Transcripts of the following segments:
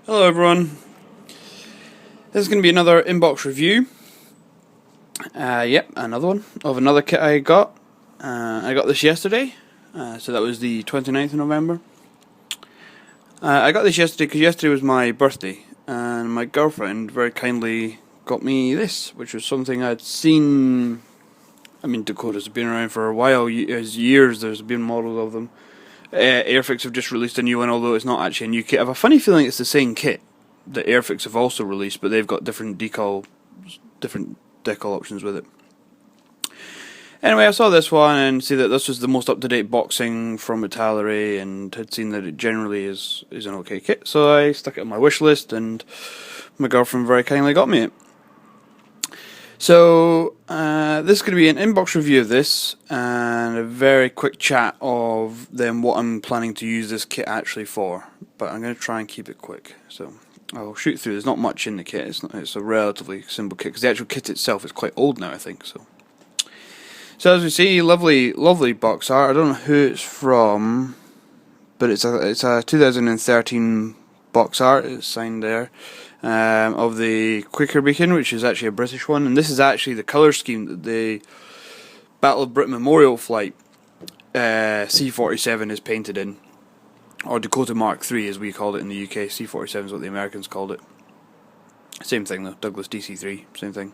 Hello everyone, this is going to be another inbox review. Yep, another one of another kit I got. I got this yesterday, so that was the 29th of November. I got this yesterday because yesterday was my birthday, and my girlfriend very kindly got me this, which was something I'd seen. I mean, Dakotas have been around for a while, years, there's been models of them. Airfix have just released a new one, although it's not actually a new kit. I have a funny feeling it's the same kit that Airfix have also released, but they've got different decal options with it. Anyway, I saw this one and see that this was the most up-to-date boxing from Italeri, and had seen that it generally is an okay kit, so I stuck it on my wish list, and my girlfriend very kindly got me it. So, this is going to be an inbox review of this, and a very quick chat of then what I'm planning to use this kit actually for, but I'm going to try and keep it quick, so I'll shoot through. There's not much in the kit, it's a relatively simple kit, because the actual kit itself is quite old now, I think. So as we see, lovely box art. I don't know who it's from, but it's a 2013 box art, it's signed there. Of the Quaker Beacon, which is actually a British one, and this is actually the colour scheme that the Battle of Britain Memorial Flight C-47 is painted in, or Dakota Mark III as we called it in the UK. C-47 is what the Americans called it. Same thing though, Douglas DC-3, same thing.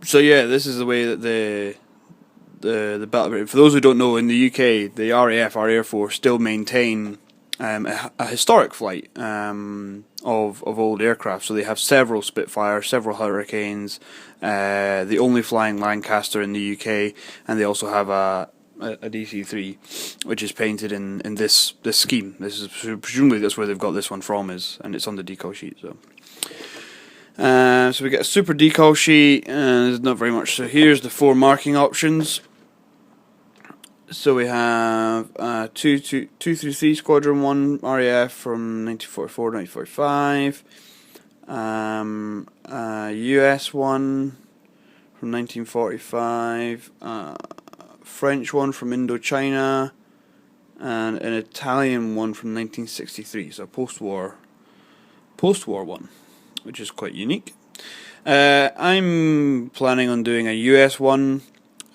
So yeah, this is the way that the Battle of Britain. For those who don't know, in the UK, the RAF, our Air Force, still maintain a historic flight of old aircraft. So they have several Spitfires, several Hurricanes, the only flying Lancaster in the UK, and they also have a DC-3, which is painted in this scheme. This is presumably that's where they've got this one from, and it's on the decal sheet. So we get a super decal sheet, and there's not very much. So here's the 4 marking options. So we have 233 Squadron 1 RAF from 1944 to 1945, US one from 1945, French one from Indochina, and an Italian one from 1963. So post-war one, which is quite unique. I'm planning on doing a US one.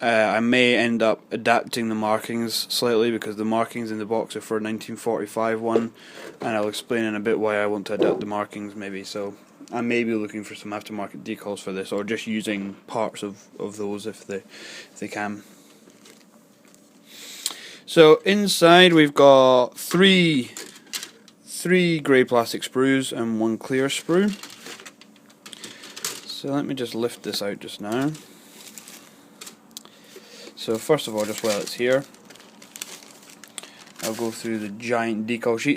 I may end up adapting the markings slightly, because the markings in the box are for a 1945 one, and I'll explain in a bit why I want to adapt the markings maybe. So I may be looking for some aftermarket decals for this, or just using parts of those if they can. So inside we've got three grey plastic sprues and 1 clear sprue. So let me just lift this out just now. So first of all, just while it's here, I'll go through the giant decal sheet.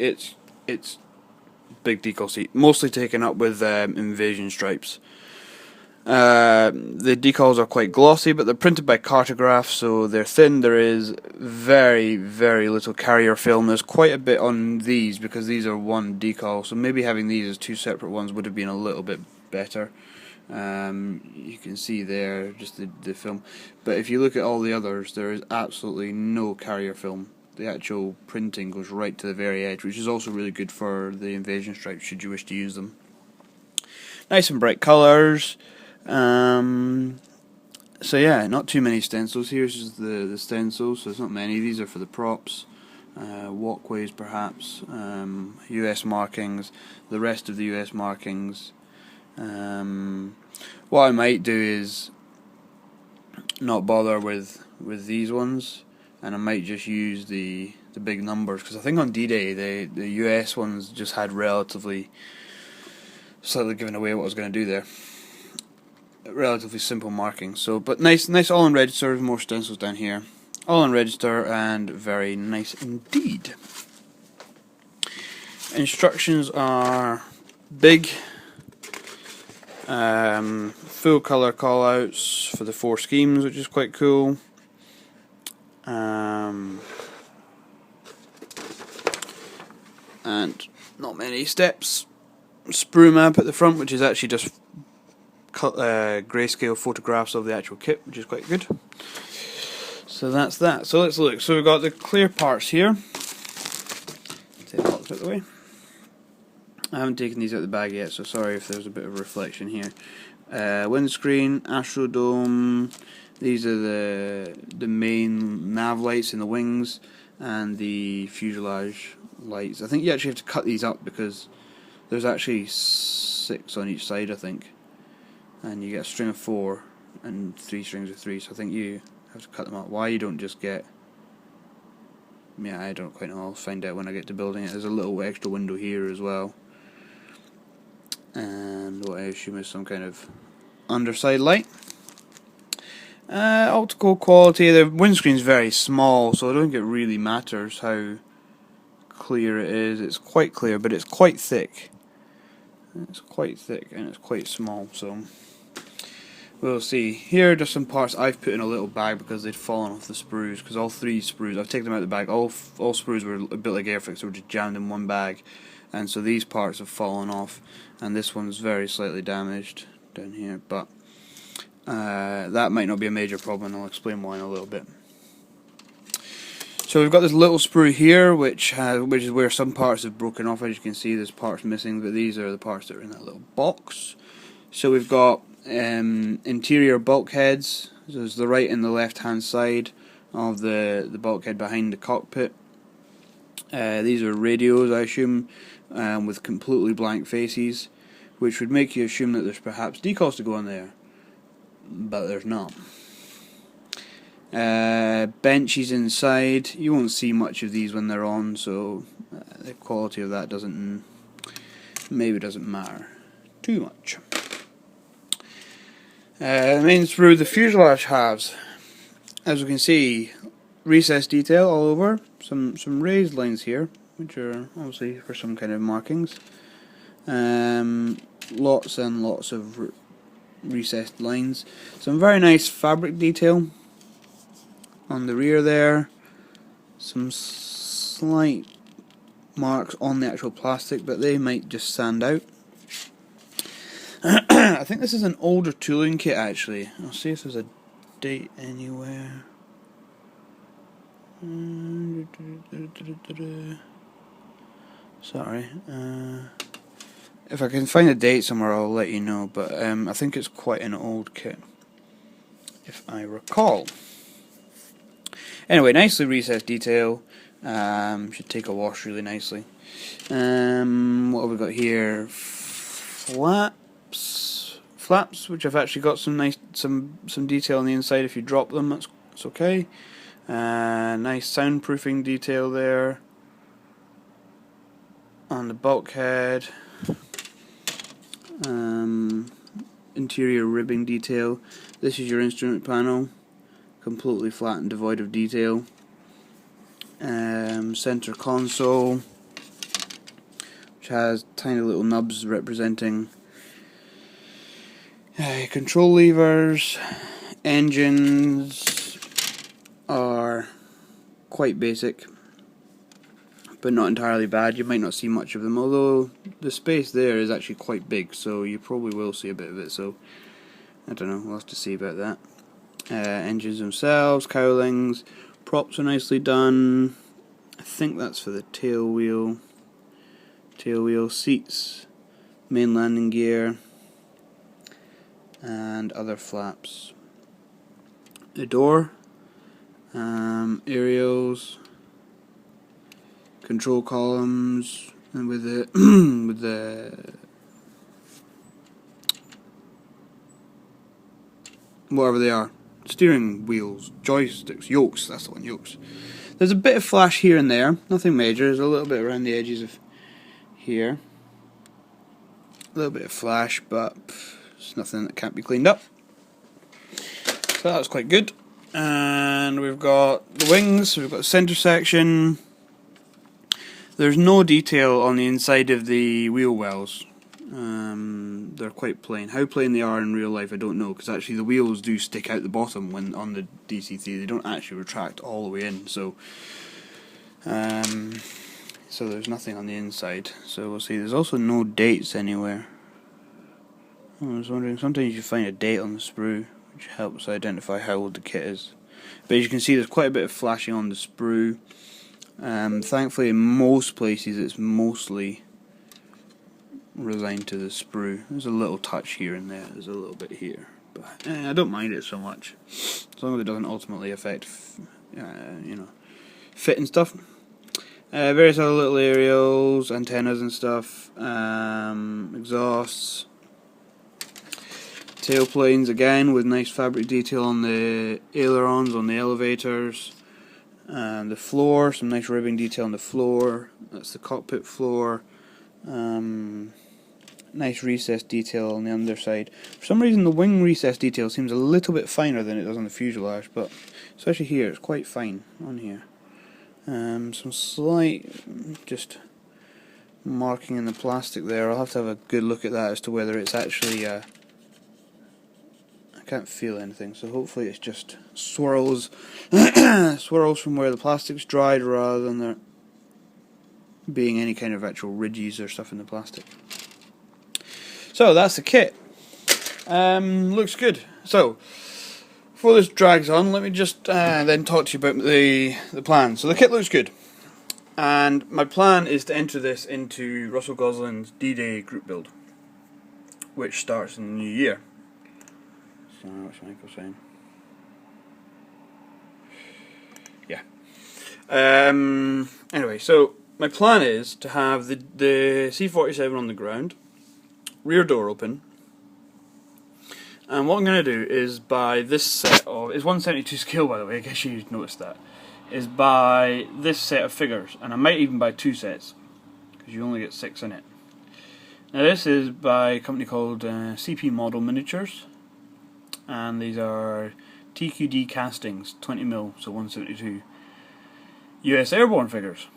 It's big decal sheet, mostly taken up with invasion stripes. The decals are quite glossy, but they're printed by Cartograph, so they're thin. There is very little carrier film. There's quite a bit on these, because these are one decal, so maybe having these as 2 separate ones would have been a little bit better. You can see there just the film, but if you look at all the others, there is absolutely no carrier film. The actual printing goes right to the very edge, which is also really good for the invasion stripes should you wish to use them. Nice and bright colours. So yeah, not too many stencils. Here's just the stencils, so it's not many. These are for the props, walkways perhaps, US markings, the rest of the US markings. What I might do is not bother with these ones, and I might just use the big numbers, because I think on D-Day the US ones just had slightly giving away what I was going to do there. Relatively simple markings. So, but nice all in register. More stencils down here, all in register, and very nice indeed. Instructions are big. Full colour callouts for the 4 schemes, which is quite cool. And not many steps. Sprue map at the front, which is actually just grayscale photographs of the actual kit, which is quite good. So that's that. So let's look. So we've got the clear parts here. Take box out of the way. I haven't taken these out of the bag yet, so sorry if there's a bit of reflection here. Windscreen, Astrodome. These are the main nav lights in the wings and the fuselage lights. I think you actually have to cut these up because there's actually 6 on each side, I think, and you get a string of 4 and 3 strings of 3. So I think you have to cut them up. Why you don't just get? Yeah, I don't quite know. I'll find out when I get to building it. There's a little extra window here as well, and what I assume is some kind of underside light. Optical quality, the windscreen's very small, so I don't think it really matters how clear it is. It's quite clear, but it's quite thick. It's quite thick and it's quite small, so we'll see. Here are just some parts I've put in a little bag because they'd fallen off the sprues, because all 3 sprues, I've taken them out of the bag, all sprues were a bit like Airfix, they were just jammed in one bag, and so these parts have fallen off, and this one's very slightly damaged down here, but that might not be a major problem, and I'll explain why in a little bit. So we've got this little sprue here, which is where some parts have broken off. As you can see, there's parts missing, but these are the parts that are in that little box. So we've got interior bulkheads. So there's the right and the left hand side of the bulkhead behind the cockpit. These are radios, I assume, with completely blank faces, which would make you assume that there's perhaps decals to go on there, but there's not. Benches inside. You won't see much of these when they're on, so the quality of that doesn't matter too much. The main sprue, the fuselage halves. As you can see, recessed detail all over. Some raised lines here, which are obviously for some kind of markings. Lots and lots of recessed lines. Some very nice fabric detail on the rear there. Some slight marks on the actual plastic, but they might just stand out. I think this is an older tooling kit actually. I'll see if there's a date anywhere. Sorry. If I can find a date somewhere I'll let you know, but I think it's quite an old kit, if I recall. Anyway, nicely recessed detail. Should take a wash really nicely. What have we got here? Flaps, which have actually got some nice some detail on the inside. If you drop them, it's okay. Nice soundproofing detail there on the bulkhead. Interior ribbing detail. This is your instrument panel, completely flat and devoid of detail. Center console, which has tiny little nubs representing control levers. Engines are quite basic, but not entirely bad. You might not see much of them, although the space there is actually quite big, so you probably will see a bit of it, so I don't know, we'll have to see about that. Engines themselves, cowlings, props are nicely done. I think that's for the tail wheel. Seats, main landing gear, and other flaps. The door, aerials, control columns, and with the with the whatever they are, steering wheels, joysticks, yokes. That's the one, yokes. There's a bit of flash here and there, nothing major. There's a little bit around the edges of here, a little bit of flash, but it's nothing that can't be cleaned up. So that's quite good. And we've got the wings. We've got the center section. There's no detail on the inside of the wheel wells. They're quite plain. How plain they are in real life I don't know, because actually the wheels do stick out the bottom when on the DC-3. They don't actually retract all the way in, so there's nothing on the inside. So we'll see. There's also no dates anywhere. I was wondering, sometimes you find a date on the sprue, which helps identify how old the kit is. But as you can see, there's quite a bit of flashing on the sprue. Thankfully in most places it's mostly resigned to the sprue. There's a little touch here and there, there's a little bit here, but I don't mind it so much, as long as it doesn't ultimately affect fit and stuff. Various other little aerials, antennas and stuff, exhausts, tailplanes again with nice fabric detail on the ailerons, on the elevators, the floor, some nice ribbing detail on the floor. That's the cockpit floor. Nice recess detail on the underside. For some reason the wing recess detail seems a little bit finer than it does on the fuselage, but especially here it's quite fine on here. Some slight just marking in the plastic there. I'll have to have a good look at that as to whether it's actually I can't feel anything, so hopefully it's just swirls swirls from where the plastic's dried rather than there being any kind of actual ridges or stuff in the plastic. So that's the kit. Looks good. So before this drags on, let me just then talk to you about the plan. So the kit looks good, and my plan is to enter this into Russell Gosselin's D-Day group build, which starts in the new year. So what's Michael saying? Yeah. Anyway, so my plan is to have the C-47 on the ground, rear door open, and what I'm going to do is buy this set of, it's 1/72 scale by the way, I guess you noticed that, is buy this set of figures, and I might even buy 2 sets, because you only get 6 in it. Now this is by a company called CP Model Miniatures, and these are TQD castings, 20mm, so 1/72, US airborne figures.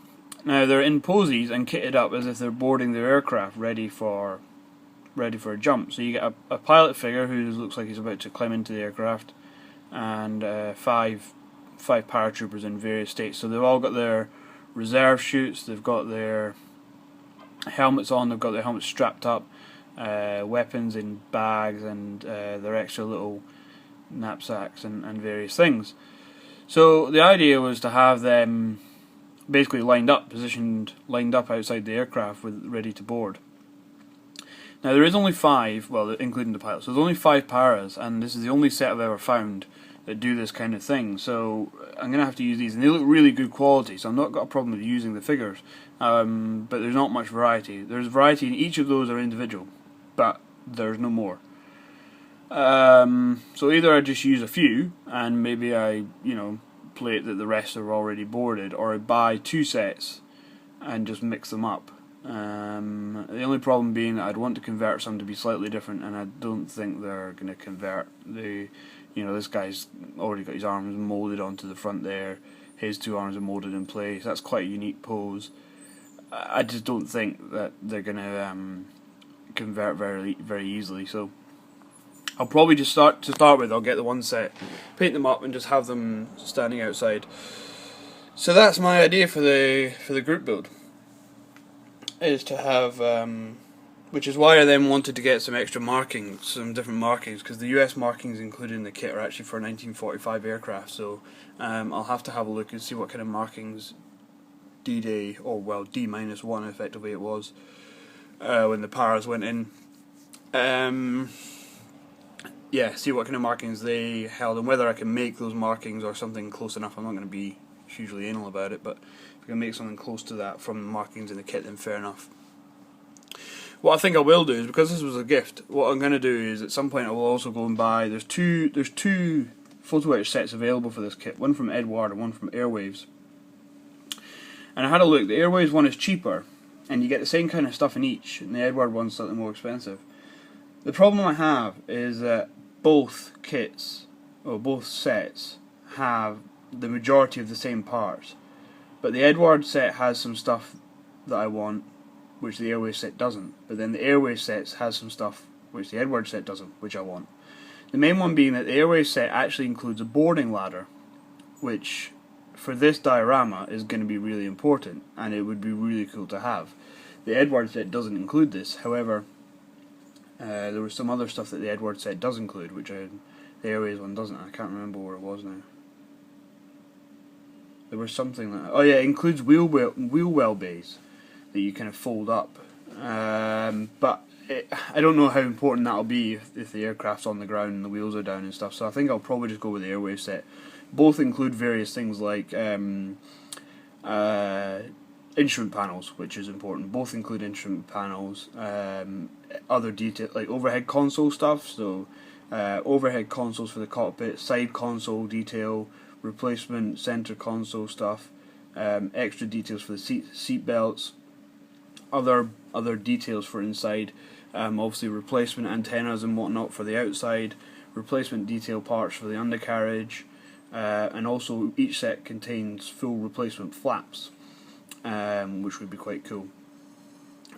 Now they're in posies and kitted up as if they're boarding their aircraft ready for a jump. So you get a pilot figure who looks like he's about to climb into the aircraft, and five paratroopers in various states. So they've all got their reserve chutes, they've got their helmets on, they've got their helmets strapped up, weapons in bags, and their extra little knapsacks and various things. So the idea was to have them basically lined up outside the aircraft ready to board. Now there is only 5, well including the pilot, so there's only 5 paras, and this is the only set I've ever found that do this kind of thing, so I'm going to have to use these, and they look really good quality, so I've not got a problem with using the figures, but there's not much variety. There's variety in each of those are individual, but there's no more. So either I just use a few, and maybe I, play it that the rest are already boarded, or I buy 2 sets and just mix them up. The only problem being that I'd want to convert some to be slightly different, and I don't think they're going to convert this guy's already got his arms molded onto the front there, his 2 arms are molded in place, that's quite a unique pose. I just don't think that they're going to convert very easily, so I'll probably just start with, I'll get the 1 set, paint them up and just have them standing outside. So that's my idea for the group build, is to have, which is why I then wanted to get some extra markings, some different markings, because the US markings included in the kit are actually for 1945 aircraft, so I'll have to have a look and see what kind of markings D-Day, or well D-1 effectively it was, when the paras went in. Yeah, see what kind of markings they held, and whether I can make those markings or something close enough. I'm not going to be hugely anal about it, but if I can make something close to that from the markings in the kit, then fair enough. What I think I will do is, because this was a gift, what I'm going to do is at some point I will also go and buy, there's two photo etch sets available for this kit, one from Edward and one from Airwaves. And I had a look, the Airwaves one is cheaper, and you get the same kind of stuff in each, and the Edward one's slightly more expensive. The problem I have is that both kits, or both sets, have the majority of the same parts, but the Edward set has some stuff that I want, which the Airways set doesn't, but then the Airways set has some stuff which the Edward set doesn't, which I want. The main one being that the Airways set actually includes a boarding ladder, which for this diorama is going to be really important, and it would be really cool to have. The Edward set doesn't include this, however, there was some other stuff that the Edward set does include, which the Airways one doesn't. I can't remember where it was now. There was something like, oh yeah, it includes wheel well bays that you kind of fold up. But I don't know how important that'll be if the aircraft's on the ground and the wheels are down and stuff. So I think I'll probably just go with the airwave set. Both include various things like instrument panels, which is important. Both include instrument panels, other detail like overhead console stuff. So overhead consoles for the cockpit, side console detail, replacement center console stuff, extra details for the seat belts, other details for inside. Obviously replacement antennas and whatnot for the outside, replacement detail parts for the undercarriage, and also each set contains full replacement flaps, which would be quite cool.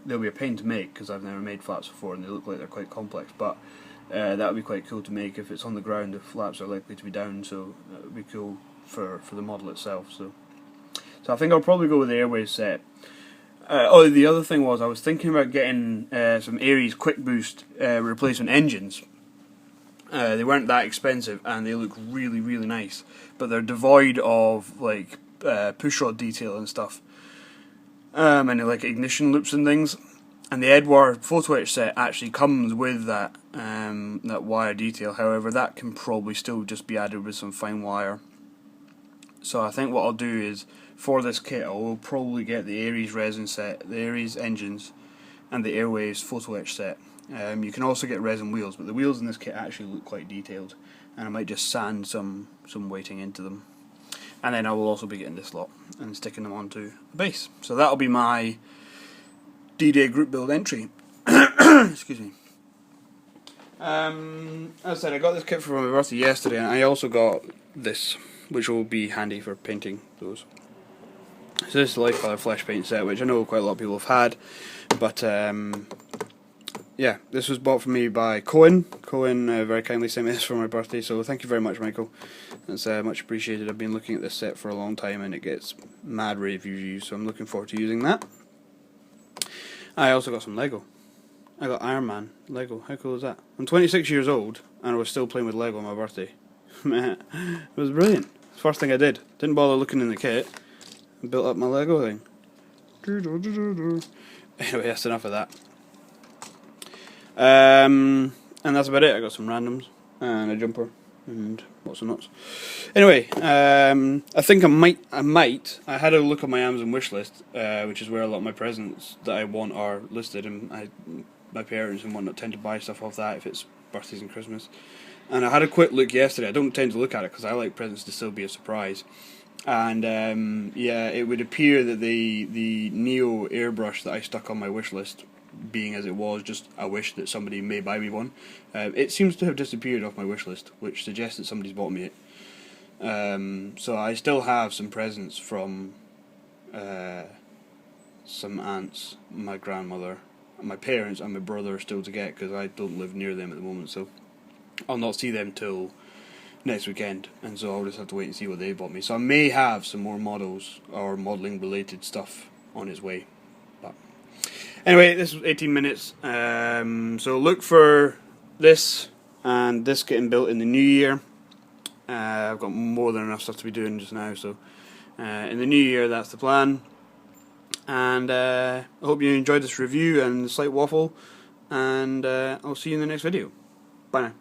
They'll be a pain to make because I've never made flaps before and they look like they're quite complex, but that would be quite cool to make. If it's on the ground, the flaps are likely to be down, so that would be cool for the model itself. So I think I'll probably go with the airwave set. The other thing was I was thinking about getting some Aries Quick Boost replacement engines. They weren't that expensive and they look really, really nice, but they're devoid of like pushrod detail and stuff, and like ignition loops and things. And the Edward photo etch set actually comes with that wire detail. However, that can probably still just be added with some fine wire. So I think what I'll do is, for this kit, I will probably get the Aries resin set, the Aries engines, and the Airwaves photo etch set. You can also get resin wheels, but the wheels in this kit actually look quite detailed, and I might just sand some weighting into them. And then I will also be getting this lot and sticking them onto the base. So that'll be my D-Day group build entry. Excuse me. As I said, I got this kit for my birthday yesterday, and I also got this, which will be handy for painting those. So this is the Light Colour Flesh Paint set, which I know quite a lot of people have had, but yeah, this was bought for me by Cohen. Cohen very kindly sent me this for my birthday, so thank you very much, Michael. That's much appreciated. I've been looking at this set for a long time and it gets mad rave reviews, so I'm looking forward to using that. I also got some Lego. I got Iron Man Lego. How cool is that? I'm 26 years old and I was still playing with Lego on my birthday. It was brilliant. It's the first thing I did. Didn't bother looking in the kit. I built up my Lego thing. Anyway, that's enough of that. And that's about it. I got some randoms and a jumper and lots of nuts. Anyway, I think I had a look at my Amazon wish list, which is where a lot of my presents that I want are listed, and my parents and whatnot tend to buy stuff off that if it's birthdays and Christmas. And I had a quick look yesterday. I don't tend to look at it because I like presents to still be a surprise. And yeah, it would appear that the Neo airbrush that I stuck on my wish list, being as it was just a wish that somebody may buy me one, it seems to have disappeared off my wish list, which suggests that somebody's bought me it. So I still have some presents from some aunts, my grandmother, my parents and my brother still to get, because I don't live near them at the moment, so I'll not see them till next weekend, and so I'll just have to wait and see what they bought me. So I may have some more models or modelling related stuff on its way. But anyway, this was 18 minutes, so look for this and this getting built in the new year. I've got more than enough stuff to be doing just now, so in the new year that's the plan. And I hope you enjoyed this review and the slight waffle, and I'll see you in the next video. Bye now.